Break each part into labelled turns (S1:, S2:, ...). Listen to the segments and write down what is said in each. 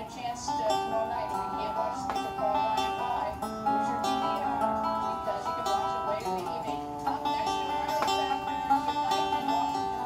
S1: a chance to tomorrow night when we can't watch Sleeper Call Ryan live, use your DVR because you can watch it later in the evening. Up next to Friday this afternoon, good night in Washington,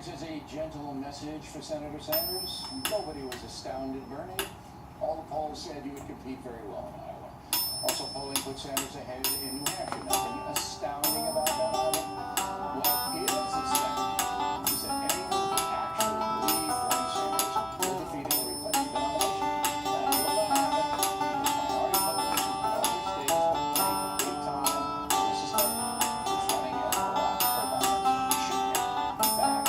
S2: Is a gentle message for Senator Sanders. Nobody was astounded, Bernie. All the polls said you would compete very well in Iowa. Also, polling put Sanders ahead in New Hampshire. Nothing astounding about that either. What is astounding is that anyone who actually believed Bernie Sanders will defeat Hillary Clinton in the nomination. That will not happen because minority voters in other states will take a big time in the system who's running as the last Obama should be. In fact,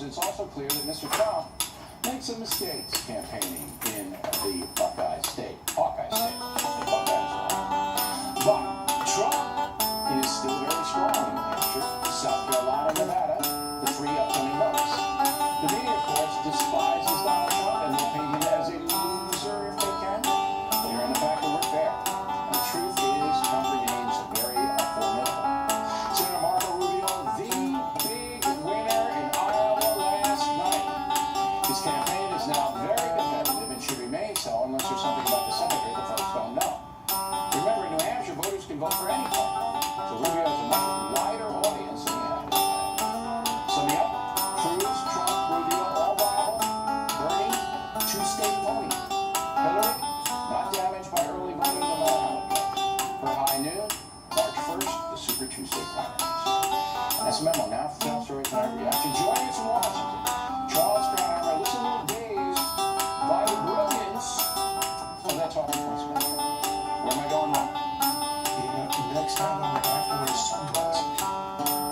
S2: it's also clear that Mr. Trump made some mistakes campaigning in the Buckeye State. But Trump is still very strong in New Hampshire, South Carolina, Nevada, the three upcoming votes. The media, of course, despises Donald Trump and they paint him as a loser if they can. But here in the fact that we're fair. And the truth is, Trump remains very formidable. Senator Marco Rubio, the big winner in Iowa last night. His campaign is now very competitive and should remain so unless there's something about the senator that folks don't know. Remember, in New Hampshire, voters can vote for any party. So Rubio has a much wider audience than we have. Summing up, Cruz, Trump, Rubio, all rival. Bernie, two-state pony. Hillary, not damaged by early voting no matter how it goes. For high noon, March 1st, the Super Tuesday primaries. That's a memo now for Tell Story Tonight Reaction. Joining us in Washington, Charles Kramer. Listen a little dazed by the brilliance of that talking points man. Where am I going now?
S3: Next time I'm afterwards sunglasses.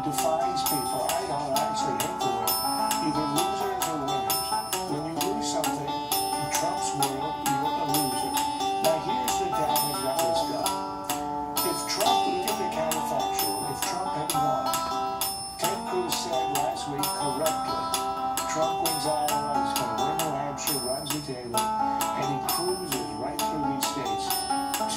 S3: defines people. I don't actually hate the word. Either losers or winners. When you lose something, in Trump's world, you're a loser. Now here's the damage that was done. If Trump, look at the counterfactual, if Trump had won, Ted Cruz said last week correctly, Trump wins Iowa, he's going to win New Hampshire, runs the table, and he cruises right through these states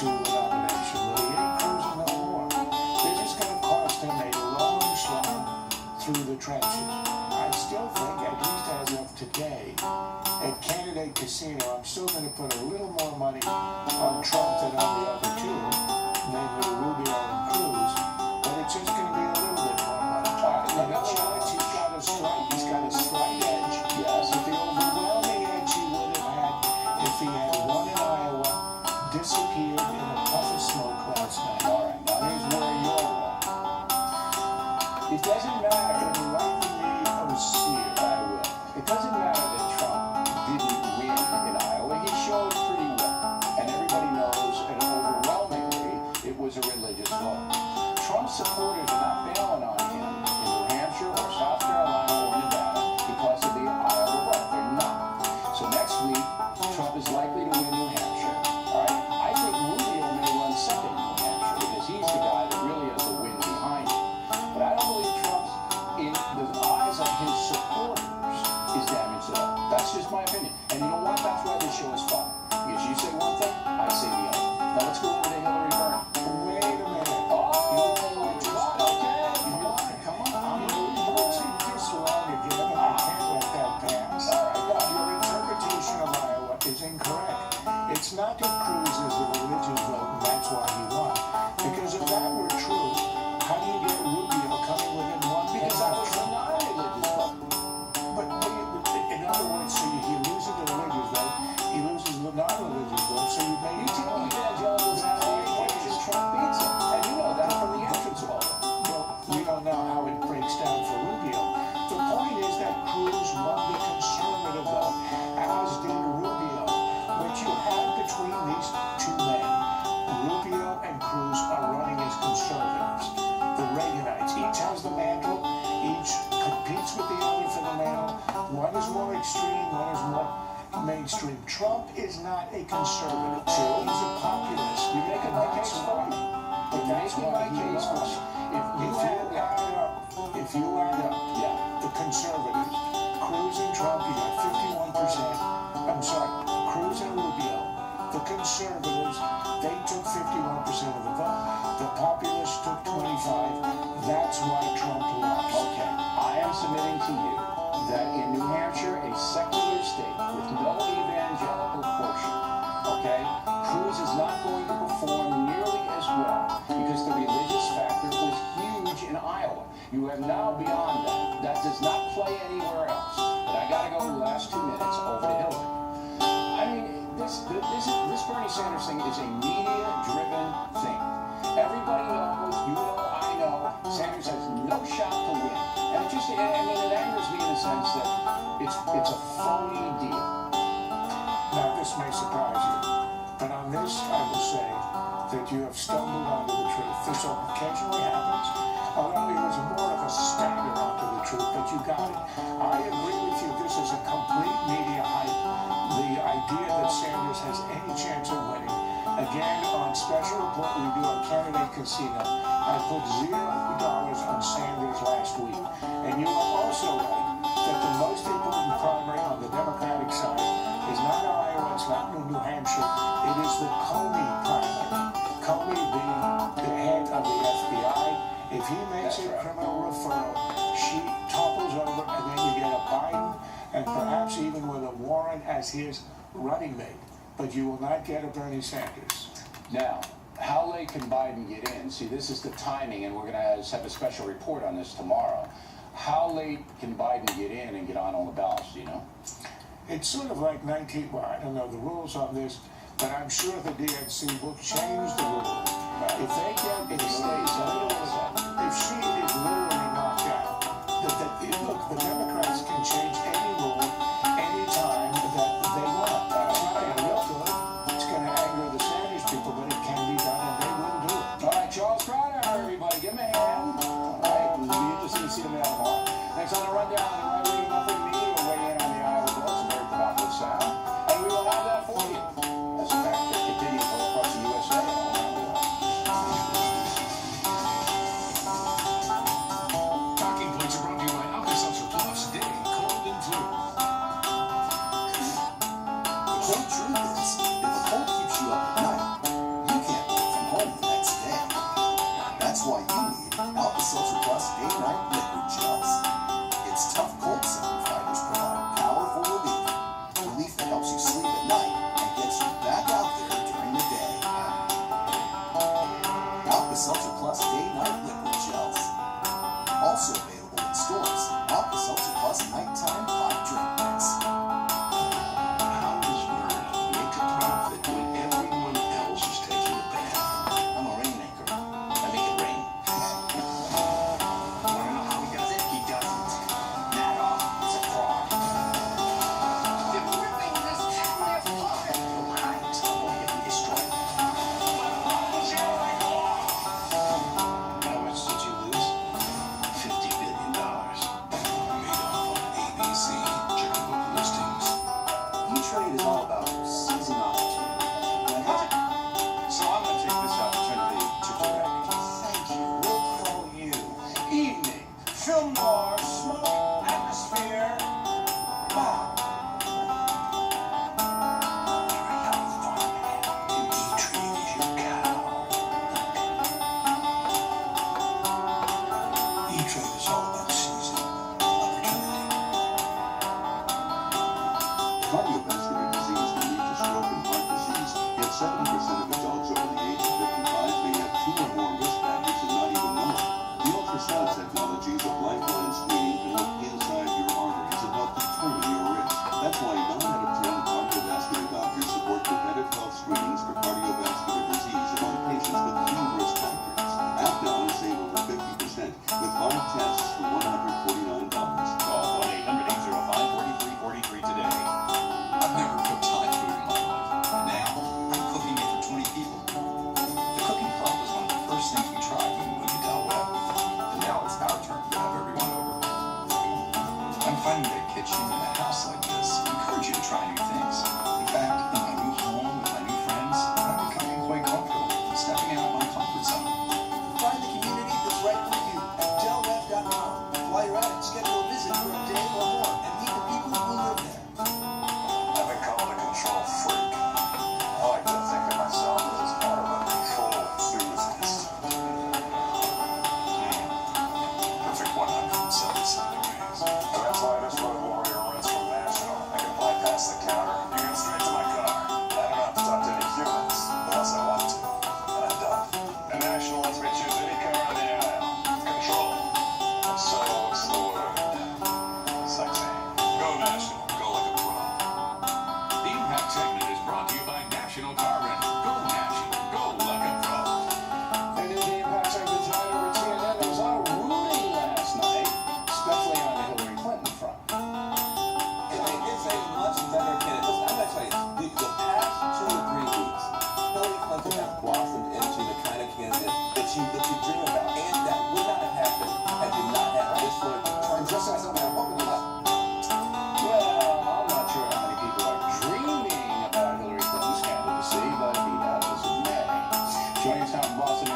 S3: to a nomination. Well, he ain't cruising no more. They're just going to cost him a long slog through the trenches. I still think, at least as of today, at Candidate Casino, I'm still going to put a little more money on Trump than on the other two, namely Rubio and Cruz, but it's just going to be a little bit more money. In other words, he's got a slight edge. Yes, with the overwhelming edge he would have had if he had won in Iowa, disappeared in a puff of smoke last night.
S2: All right, now here's where you're wrong. It doesn't matter, and enlighten me, Osir, I will. It doesn't matter that Trump didn't win in Iowa. He showed pretty well. And everybody knows, and overwhelmingly, it was a religious vote. Trump's supporters are not bailing on him in New Hampshire or South Carolina or Nevada because of the Iowa vote. They're not. So next week, Trump is likely to win New Hampshire. All right? I think Rubio may run second in New Hampshire because he's the guy that really has the wind behind him. But I don't believe Trump's, in the eyes of his supporters, is damaged at all. That's just my opinion. And you know what? That's why this show is fun. Because you say one thing, I say the other. Now let's go over to Hillary Bernie.
S3: Wait a minute.
S2: Oh, okay. Come on.
S3: I'm losing this long again, and I can't let that pass.
S2: All right, go.
S3: Your interpretation of Iowa is incorrect. It's not that Cruz is the religious vote, and that's why he won. Because if that were true, how do you get Rubio coming within 1
S2: Because I was a non-religious vote.
S3: But in other words, so he loses the religious vote, he loses the non-religious vote, so you make
S2: You tell evangelicals how the equation Trump beats him. And you know that from the entrance poll.
S3: Well, we don't know how it breaks down for Rubio. The point is that Cruz won the conservative vote, as did Rubio. What you have between these two men, Rubio and Cruz, are running as conservatives. The Reaganites, each has the mantle, each competes with the other for the mantle. One is more extreme, one is more mainstream. Trump is not a conservative. He's a populist.
S2: You make a
S3: That's
S2: case for
S3: why.
S2: me.
S3: But that's
S2: Making
S3: why
S2: my
S3: he
S2: case for
S3: lost.
S2: me.
S3: If you add up
S2: Yeah.
S3: the conservatives, Cruz and Trump, you got 51%. I'm sorry, Cruz and Rubio. The conservatives, they took 51% of the vote. The populists took 25. That's why Trump lost.
S2: Okay, I am submitting to you that in New Hampshire, a secular state with no evangelical quotient, okay, Cruz is not going to perform nearly as well because the religious factor was huge in Iowa. You are now beyond that. That does not play anywhere else. But I got to go the last 2 minutes over to Hillary. I mean, this Bernie Sanders thing is a media-driven thing. Everybody knows, you know, I know, Sanders has no shot to win. And it just, I mean, it angers me in the sense that it's a phony deal.
S3: Now, this may surprise you, but on this, I will say that you have stumbled onto the truth. This occasionally happens, although it was more of a stagger onto the truth, but you got it. I agree with you. This is a complete media hype. The idea that Sanders has any chance of winning. Again, on Special Report Review on Candidate Casino, I put $0 on Sanders last week. And you are also right that the most important primary on the Democratic side is not Iowa, it's not New Hampshire, it is the Comey primary. Comey being the head of the FBI. If he makes a criminal referral, she topples over, and then you get a Biden, and perhaps even with a Warren as his running mate. But you will not get a Bernie Sanders.
S2: Now, how late can Biden get in? See, this is the timing, and we're going to have a special report on this tomorrow. How late can Biden get in and get on all the ballots, do you know?
S3: It's sort of like well, I don't know the rules on this, but I'm sure the DNC will change the rules. If they get,
S2: If it stays,
S3: if she is literally knocked out, look, the Democrats can change any rule anytime that they want. It's not going to look good. It's going to anger the Sanders people, but it can be done, and they will do it.
S2: All right, Charles Crowder, everybody, give him a hand. All right, we'll be and see the mail tomorrow. Next on the rundown, the right-wing monthly meeting will weigh in on the Iowa bills, a very provocative sound, and we will have that for you. As a fact, they're continuing to go across the USA and all around the world.
S4: Talking points are brought to you by Alka-Seltzer Plus, Day, Cold and Flu.
S5: The cold truth is, if a cold keeps you up at night, you can't work from home the next day. That's why you need Alka-Seltzer Plus Day-Night Liquid Gels. Its tough cold center fibers provide powerful relief. Relief that helps you sleep at night and gets you back out there during the day. Alka-Seltzer Plus Day-Night Liquid Gels. Also available in stores. Alka-Seltzer Plus Nighttime Hot Drink Mix.
S4: How does Verna make a profit when everyone else is taking a bath?
S5: I'm a rainmaker. I make it rain.
S4: Want to know how he does it?
S5: He doesn't. Not all. It's a fraud.
S1: They're ripping this family apart.
S5: You're right. I'm going to be destroyed.
S4: How much did you lose? $50 billion. Made off on ABC. Check the book listings.
S5: E-Trade is all about seizing opportunity.
S2: So I'm going to take this opportunity to direct.
S5: Thank you.
S2: We'll call you Evening Film Noir Smoke Atmosphere Bob.
S4: You're a young farmhand, and E-Trade is your cow. E-Trade is all about seizing opportunity.
S6: Cardiovascular disease can lead to stroke and heart disease, yet 70% of adults over the age of 55 may have two or more risk factors and not even know it. The ultrasound technologies of lifeline screening can look inside your arteries and help determine your risk. That's why 9 out of 10 cardiovascular doctors support preventive health screenings for cardiovascular disease among patients with few risk factors. Act now and save over 50% with 5 tests for $149.
S7: Call 1-800-805-4343 today.
S5: I've never cooked Thai food in my life. Now, I'm cooking it for 20 people. The cooking club was one of the first things we tried when we moved to Del Webb. And now it's our turn to have everyone over. I'm finding that a kitchen in a house like this encourage you to try new things. In fact, in my new home with my new friends, I'm becoming quite comfortable stepping out of my comfort zone. Find the community that's right for you at delwebb.com. While you're at it, schedule a visit for a day or more and meet the people who live there.
S3: I've been called a control freak. I like to think of myself as part of a control enthusiast.
S5: Perfect 177 degrees.
S3: And that's why this road warrior runs from National. I can bypass the counter and get straight to my car. I don't have to talk to any humans unless I want to. And I don't. And National lets me choose any car on the aisle. Control. So what's the word? Sexy. Go National.
S4: Go like a pro. The Impact segment is brought to you by National Car Rental. Go National. Go like a pro.
S2: And in the Impact segment tonight over at CNN, there was a lot of rooting last night, especially on the Hillary Clinton front.
S8: It's a much better candidate. Listen, I'm going to tell you, the past 2 or 3 weeks, Hillary Clinton has blossomed into the kind of candidate that you dream about, and that would not have happened had you not had this sort of
S2: Just as I'm hoping you Well, I'm not sure how many people are dreaming about Hillary Clinton's candidacy, but be that as it may. Joining us now from Boston,